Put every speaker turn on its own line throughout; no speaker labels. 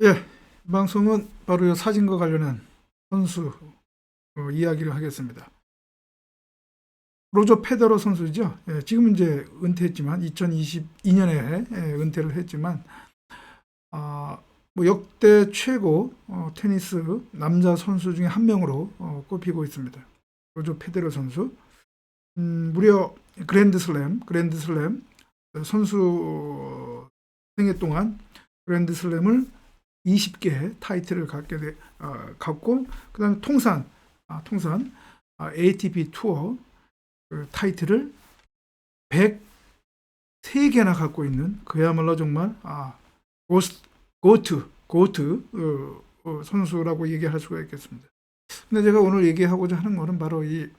예, 방송은 바로 이 사진과 관련한 선수 이야기를 하겠습니다. 로저 페더러 선수죠. 예, 지금 이제 은퇴했지만 2022년에 은퇴를 했지만 뭐 역대 최고 테니스 남자 선수 중에 한 명으로 꼽히고 있습니다. 로저 페더러 선수. 무려 그랜드슬램 선수 생애 동안 그랜드슬램을 20개 타이틀을 갖고 그다음에 통산 ATP 투어 그 타이틀을 103개나 갖고 있는 그야말로 정말 고스, 고트 선수라고 얘기할 수가 있겠습니다. 근데 제가 오늘 얘기하고자 하는 것은 바로 이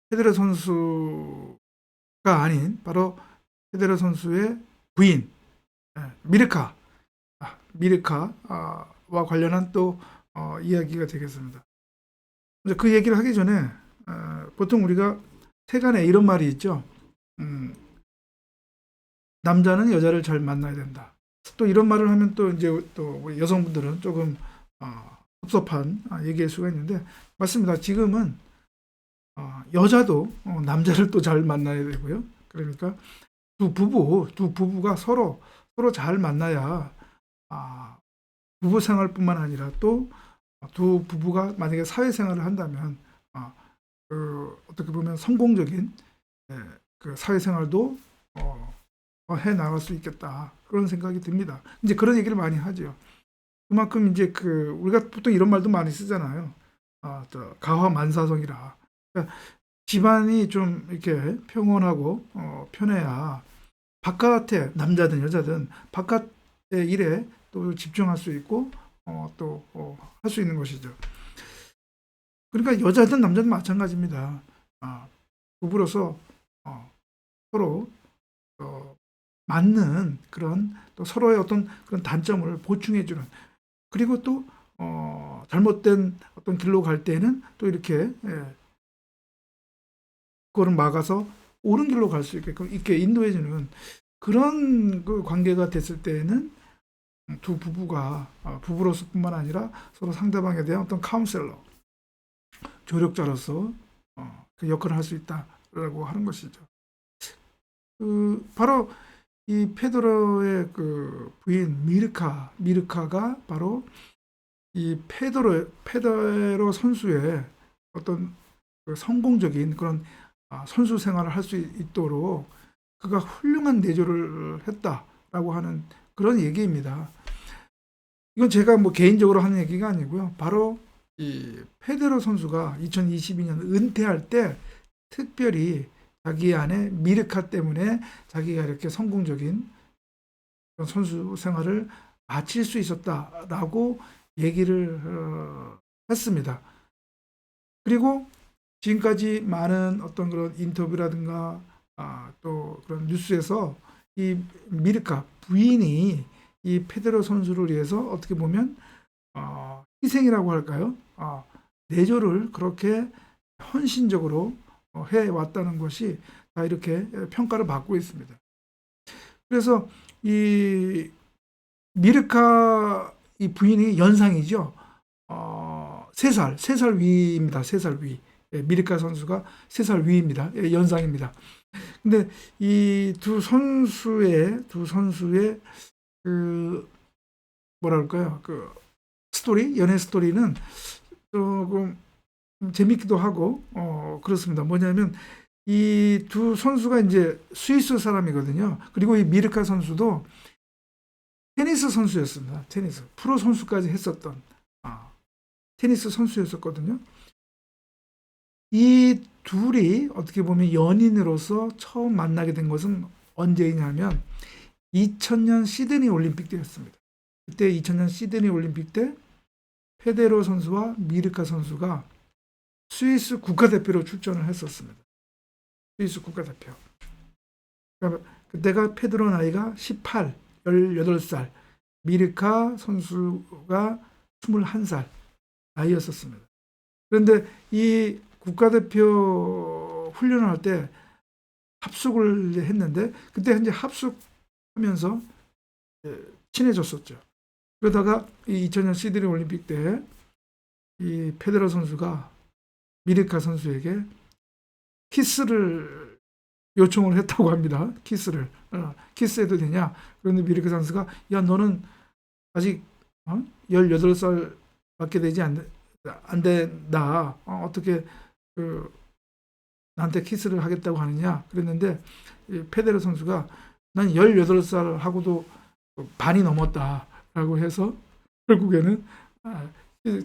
페데러 선수가 아닌 바로 페데러 선수의 부인 미르카 미르카와 관련한 또 이야기가 되겠습니다. 이제 그 얘기를 하기 전에 보통 우리가 세간에 이런 말이 있죠. 남자는 여자를 잘 만나야 된다. 또 이런 말을 하면 또 이제 또 우리 여성분들은 조금 섭섭한 얘기일 수가 있는데 맞습니다. 지금은 여자도 남자를 또 잘 만나야 되고요. 그러니까 두 부부가 서로 잘 만나야 부부 생활뿐만 아니라 또 두 부부가 만약에 사회생활을 한다면 어떻게 보면 성공적인 그 사회생활도 해 나갈 수 있겠다 그런 생각이 듭니다. 이제 그런 얘기를 많이 하죠. 그만큼 이제 그 우리가 보통 이런 말도 많이 쓰잖아요. 가화만사성이라. 그러니까 집안이 좀 이렇게 평온하고 편해야 바깥에 남자든 여자든 바깥의 일에 또 집중할 수 있고 또 할 수 있는 것이죠. 그러니까 여자든 남자든 마찬가지입니다. 부부로서 서로 맞는 그런 또 서로의 어떤 그런 단점을 보충해주는 그리고 또 잘못된 어떤 길로 갈 때는 또 이렇게 그거를 막아서 옳은 길로 갈 수 있게끔 이렇게 인도해주는 그런 그 관계가 됐을 때에는 두 부부가 부부로서뿐만 아니라 서로 상대방에 대한 어떤 카운셀러, 조력자로서 그 역할을 할 수 있다라고 하는 것이죠. 바로 이 페더러의 그 부인 미르카가 바로 이 페더러 선수의 어떤 그 성공적인 그런 선수 생활을 할 수 있도록 그가 훌륭한 내조를 했다라고 하는 그런 얘기입니다. 이건 제가 뭐 개인적으로 하는 얘기가 아니고요. 바로 이 페데러 선수가 2022년 은퇴할 때 특별히 자기 안에 미르카 때문에 자기가 이렇게 성공적인 선수 생활을 마칠 수 있었다라고 얘기를 했습니다. 그리고 지금까지 많은 어떤 그런 인터뷰라든가 또 그런 뉴스에서 이 미르카 부인이 이 페데러 선수를 위해서 어떻게 보면 희생이라고 할까요? 내조를 그렇게 헌신적으로 해왔다는 것이 다 이렇게 평가를 받고 있습니다. 그래서 이 미르카 이 부인이 연상이죠. 3살 위입니다. 3살 위. 미르카 선수가 3살 위입니다. 연상입니다. 근데 이 두 선수의 그 뭐랄까요? 그 연애 스토리는 조금 재밌기도 하고 그렇습니다. 뭐냐면 이 두 선수가 이제 스위스 사람이거든요. 그리고 이 미르카 선수도 테니스 선수였습니다. 테니스 프로 선수까지 했었던 테니스 선수였었거든요. 이 둘이 어떻게 보면 연인으로서 처음 만나게 된 것은 언제이냐면 2000년 시드니 올림픽 때였습니다. 그때 2000년 시드니 올림픽 때 페데러 선수와 미르카 선수가 스위스 국가대표로 출전을 했었습니다. 스위스 국가대표. 그러니까 그때가 페데러 나이가 18살, 미르카 선수가 21살 나이였었습니다. 그런데 이 국가대표 훈련을 할 때 합숙을 했는데 그때 이제 합숙하면서 친해졌었죠. 그러다가 이 2000년 시드니 올림픽 때 이 페데러 선수가 미르카 선수에게 키스를 요청을 했다고 합니다. 키스해도 되냐? 그런데 미르카 선수가 야 너는 아직 18살밖에 되지 안 된다. 어떻게 그 나한테 키스를 하겠다고 하느냐? 그랬는데 이 페데러 선수가 난 18살 하고도 반이 넘었다라고 해서 결국에는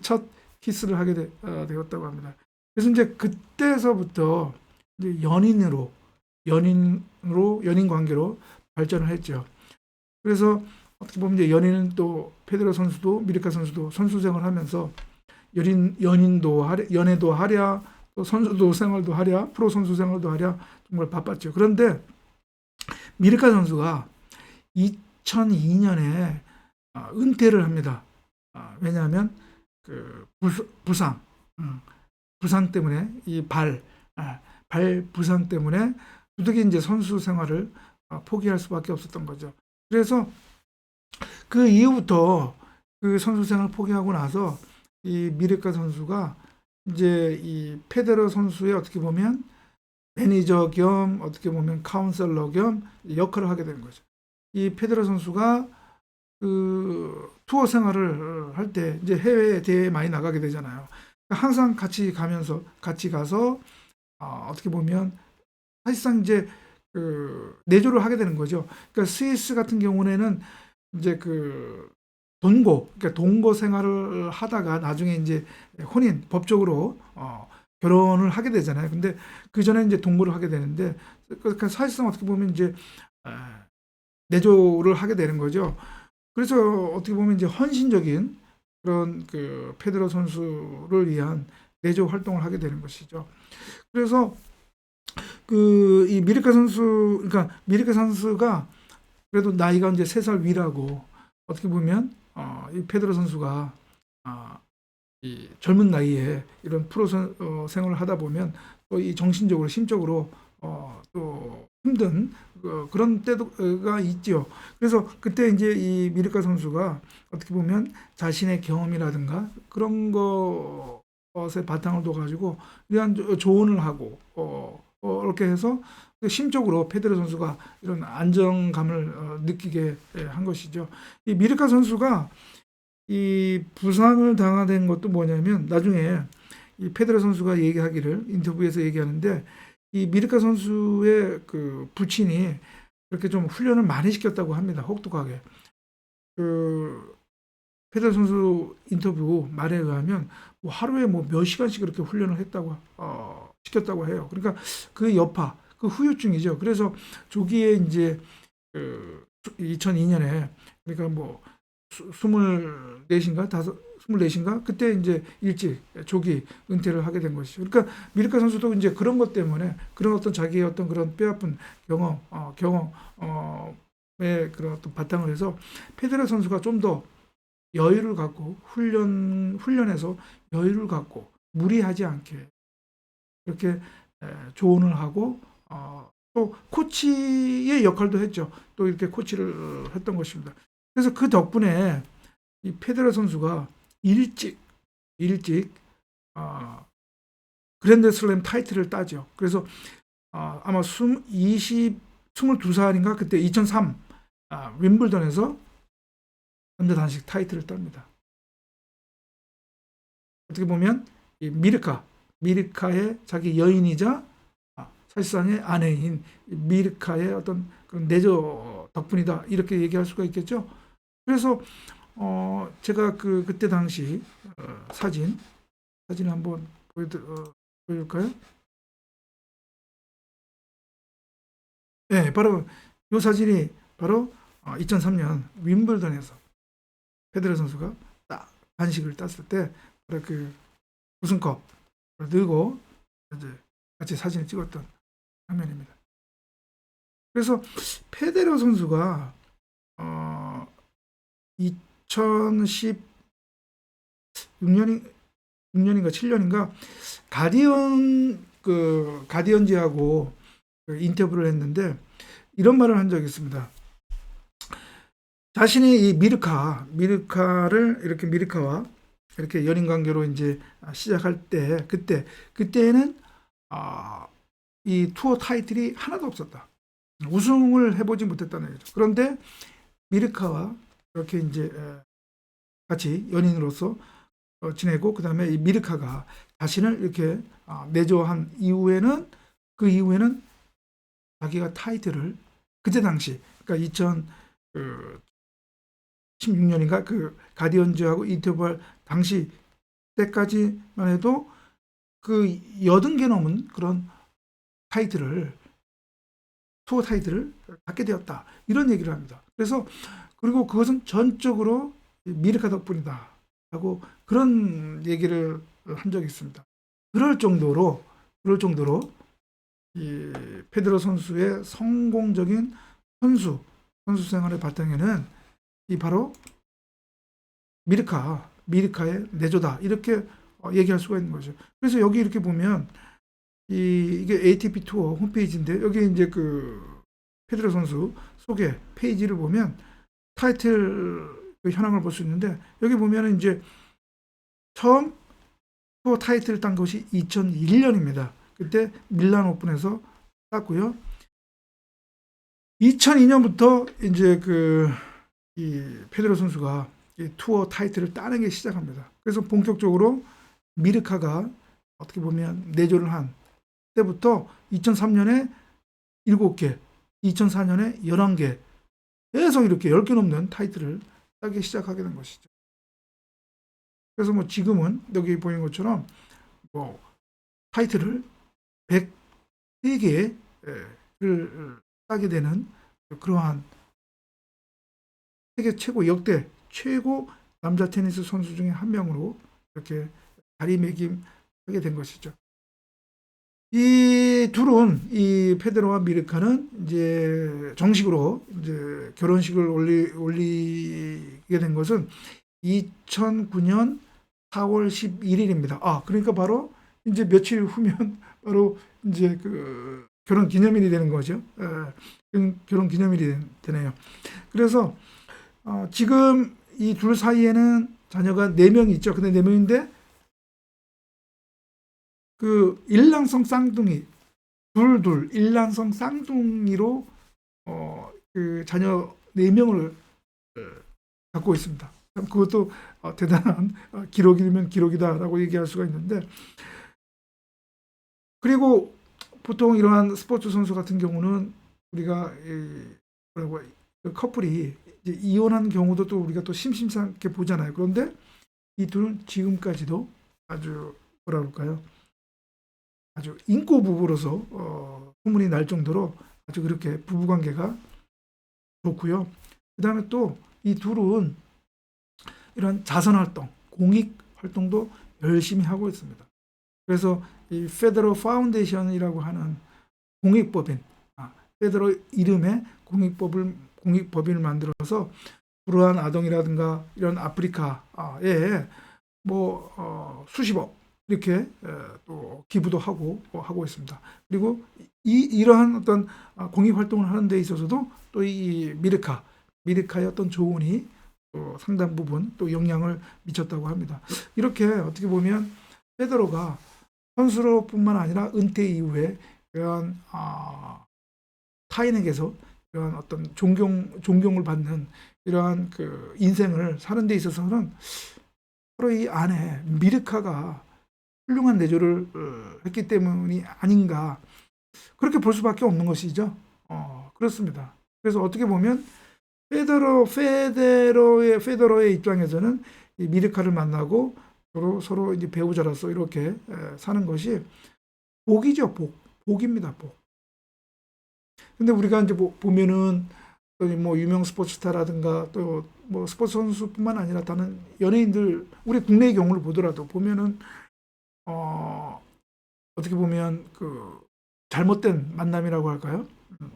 첫 키스를 하게 되었다고 합니다. 그래서 이제 그때서부터 이제 연인 관계로 발전을 했죠. 그래서 어떻게 보면 이제 연인은 또 페데러 선수도 미르카 선수도 선수 생활을 하면서 연애도 하랴, 또 선수도 생활도 하랴, 프로 선수 생활도 하랴 정말 바빴죠. 그런데 미르카 선수가 2002년에 은퇴를 합니다. 왜냐하면 그 부상 때문에 발 부상 때문에 두둑이 이제 선수 생활을 포기할 수밖에 없었던 거죠. 그래서 그 이후부터 그 선수 생활을 포기하고 나서 이 미르카 선수가 이제 이 페데러 선수의 어떻게 보면 매니저 겸 어떻게 보면 카운셀러 겸 역할을 하게 된 거죠. 이 페데러 선수가 그 투어 생활을 할 때 이제 해외 대회에 많이 나가게 되잖아요. 항상 같이 가서 어떻게 보면 사실상 이제 그 내조를 하게 되는 거죠. 그러니까 스위스 같은 경우에는 이제 그 그러니까 동거 생활을 하다가 나중에 이제 법적으로 결혼을 하게 되잖아요. 근데 그 전에 이제 동거를 하게 되는데 그러니까 사실상 어떻게 보면 이제 내조를 하게 되는 거죠. 그래서 어떻게 보면 이제 헌신적인 그런 그 페데러 선수를 위한 내조 활동을 하게 되는 것이죠. 그래서 그 이 그러니까 미르카 선수가 그래도 나이가 이제 3살 위라고 어떻게 보면 이 페데러 선수가 이 젊은 나이에 이런 프로 생활을 하다 보면 또 이 정신적으로 심적으로 또 힘든 그런 때가 있죠. 그래서 그때 이제 이 미르카 선수가 어떻게 보면 자신의 경험이라든가 그런 것에 바탕을 둬가지고 이러한 조언을 하고 이렇게 해서 심적으로 페데러 선수가 이런 안정감을 느끼게 한 것이죠. 이 미르카 선수가 이 부상을 당하는 것도 뭐냐면 나중에 이 페데러 선수가 얘기하기를 인터뷰에서 얘기하는데 이 미르카 선수의 그 부친이 이렇게 좀 훈련을 많이 시켰다고 합니다. 혹독하게. 그 페데러 선수 인터뷰 말에 의하면 뭐 하루에 뭐 몇 시간씩 그렇게 훈련을 했다고 시켰다고 해요. 그러니까 그 여파, 그 후유증이죠. 그래서 조기에 이제 그 2002년에 그러니까 뭐 24인가 24인가 그때 이제 일찍 조기 은퇴를 하게 된 것이죠. 그러니까 미르카 선수도 이제 그런 것 때문에 그런 어떤 자기의 어떤 그런 뼈아픈 경험의 그런 어떤 바탕을 해서 페데러 선수가 좀 더 여유를 갖고 훈련에서 여유를 갖고 무리하지 않게 이렇게 조언을 하고 또 코치의 역할도 했죠. 또 이렇게 코치를 했던 것입니다. 그래서 그 덕분에 이 페데러 선수가 일찍 그랜드슬램 타이틀을 따죠. 그래서 아마 22살인가 그때 2003 윈블던에서 남자 단식 타이틀을 땁니다. 어떻게 보면 이 미르카의 자기 여인이자 사실상의 아내인 미르카의 어떤 그런 내조 덕분이다 이렇게 얘기할 수가 있겠죠. 그래서 제가 그때 당시 사진을 한번 보여줄까요? 네, 바로 이 사진이 바로 2003년 윈블던에서 페데러 선수가 딱 단식을 땄을 때 바로 그 우승컵을 들고 이제 같이 사진을 찍었던 장면입니다. 그래서 페데러 선수가 2016년인가 7년인가 가디언지하고 인터뷰를 했는데 이런 말을 한 적이 있습니다. 자신이 이 미르카를 이렇게 미르카와 이렇게 연인 관계로 이제 시작할 때 그때에는 이 투어 타이틀이 하나도 없었다. 우승을 해보지 못했다는 얘기죠. 그런데 미르카와 이렇게 이제 같이 연인으로서 지내고 그다음에 이 미르카가 자신을 이렇게 내조한 이후에는 그 이후에는 자기가 타이틀을 그때 당시 그러니까 2016년인가 그 가디언즈하고 인터벌 당시 때까지만 해도 그 80개 넘은 그런 타이틀을 투어 타이틀을 갖게 되었다. 이런 얘기를 합니다. 그래서 그리고 그것은 전적으로 미르카 덕분이다. 하고 그런 얘기를 한 적이 있습니다. 그럴 정도로 이 페드로 선수의 성공적인 선수 생활의 바탕에는 이 바로 미르카의 내조다. 이렇게 얘기할 수가 있는 거죠. 그래서 여기 이렇게 보면 이게 ATP 투어 홈페이지인데 여기 이제 그 페드로 선수 소개 페이지를 보면 타이틀 그 현황을 볼 수 있는데 여기 보면은 이제 처음 투어 타이틀을 딴 것이 2001년입니다. 그때 밀란 오픈에서 땄고요. 2002년부터 이제 이 페드로 선수가 이 투어 타이틀을 따내기 시작합니다. 그래서 본격적으로 미르카가 어떻게 보면 내조를 한 때부터 2003년에 7개, 2004년에 11개, 계속 이렇게 10개 넘는 타이틀을 따기 시작하게 된 것이죠. 그래서 뭐 지금은 여기 보이는 것처럼 뭐 타이틀을 103개를 따게 되는 그러한 세계 최고 역대 최고 남자 테니스 선수 중에 한 명으로 이렇게 자리매김하게 된 것이죠. 이 둘은 이 페데로와 미르카는 이제 정식으로 이제 결혼식을 올리게 된 것은 2009년 4월 11일입니다. 그러니까 바로 이제 며칠 후면 바로 이제 그 결혼 기념일이 되는 거죠. 결혼 기념일이 되네요. 그래서 지금 이 둘 사이에는 자녀가 4명이 있죠. 근데 4명인데 그 일란성 쌍둥이 일란성 쌍둥이로 그 자녀 4명을 갖고 있습니다. 그것도 대단한 기록이면 기록이다라고 얘기할 수가 있는데 그리고 보통 이러한 스포츠 선수 같은 경우는 우리가 그 커플이 이제 이혼한 경우도 또 우리가 또 심심찮게 보잖아요. 그런데 이 둘은 지금까지도 아주 뭐라 그럴까요? 아주 인고 부부로서 소문이 날 정도로 아주 그렇게 부부 관계가 좋고요. 그다음에 또 이 둘은 이런 자선 활동, 공익 활동도 열심히 하고 있습니다. 그래서 이 페데러 파운데이션이라고 하는 공익법인, 페데러 이름의 공익법인을 만들어서 불우한 아동이라든가 이런 아프리카에 뭐 수십억 이렇게 또 기부도 하고 있습니다. 그리고 이러한 어떤 공익 활동을 하는 데 있어서도 또 이 미르카의 어떤 조언이 또 상당 부분 또 영향을 미쳤다고 합니다. 이렇게 어떻게 보면 페데로가 선수로뿐만 아니라 은퇴 이후에 이러한 타인에게서 이러한 어떤 존경을 받는 이러한 그 인생을 사는 데 있어서는 바로 이 아내 미르카가 훌륭한 내조를 했기 때문이 아닌가 그렇게 볼 수밖에 없는 것이죠. 그렇습니다. 그래서 어떻게 보면 페데러의 입장에서는 이 미르카를 만나고 서로 이제 배우자로서 이렇게 사는 것이 복이죠, 복입니다, 복. 근데 우리가 이제 보면은 뭐 유명 스포츠스타라든가 또 뭐 스포츠 선수뿐만 아니라 다른 연예인들 우리 국내의 경우를 보더라도 보면은 어떻게 보면 그 잘못된 만남이라고 할까요?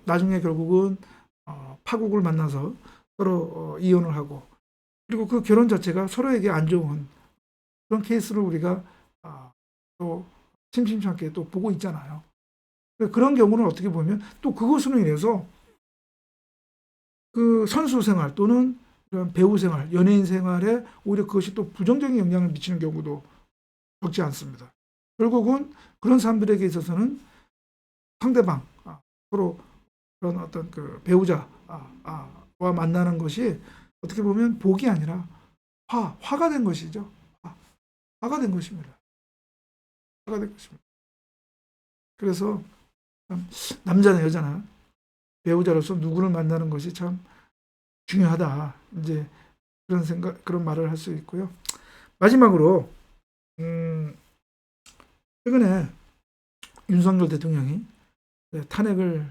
나중에 결국은 파국을 만나서 서로 이혼을 하고 그리고 그 결혼 자체가 서로에게 안 좋은 그런 케이스를 우리가 또 심심찮게 또 보고 있잖아요. 그런 경우는 어떻게 보면 또 그것으로 인해서 그 선수 생활 또는 이런 배우 생활, 연예인 생활에 오히려 그것이 또 부정적인 영향을 미치는 경우도 적지 않습니다. 결국은 그런 사람들에게 있어서는 상대방, 서로 그런 어떤 그 배우자와 만나는 것이 어떻게 보면 복이 아니라 화가 된 것이죠. 화가 된 것입니다. 화가 된 것입니다. 그래서 참 남자나 여자나 배우자로서 누구를 만나는 것이 참 중요하다. 이제 그런 생각, 그런 말을 할 수 있고요. 마지막으로 최근에 윤석열 대통령이 탄핵을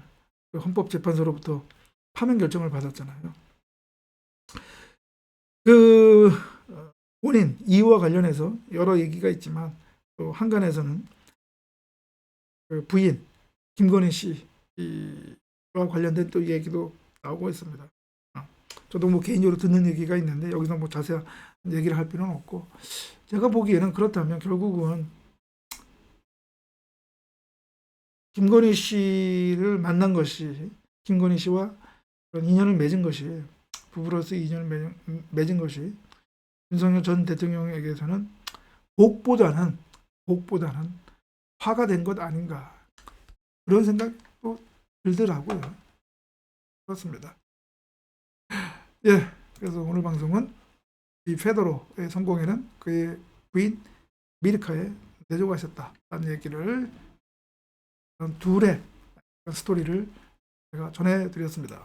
헌법재판소로부터 파면 결정을 받았잖아요. 그 원인, 이유와 관련해서 여러 얘기가 있지만 또 한간에서는 그 부인 김건희 씨와 관련된 또 얘기도 나오고 있습니다. 저도 뭐 개인적으로 듣는 얘기가 있는데 여기서 뭐 자세한 얘기를 할 필요는 없고, 제가 보기에는 그렇다면 결국은 김건희 씨를 만난 것이, 김건희 씨와 그런 인연을 맺은 것이, 부부로서 인연을 맺은 것이 윤석열 전 대통령에게서는 복보다는 화가 된 것 아닌가, 그런 생각도 들더라고요. 그렇습니다. 예, 그래서 오늘 방송은 이 페도로의 성공에는 그의 부인 미르카의 내조가 있었다라는 얘기를, 둘의 스토리를 제가 전해드렸습니다.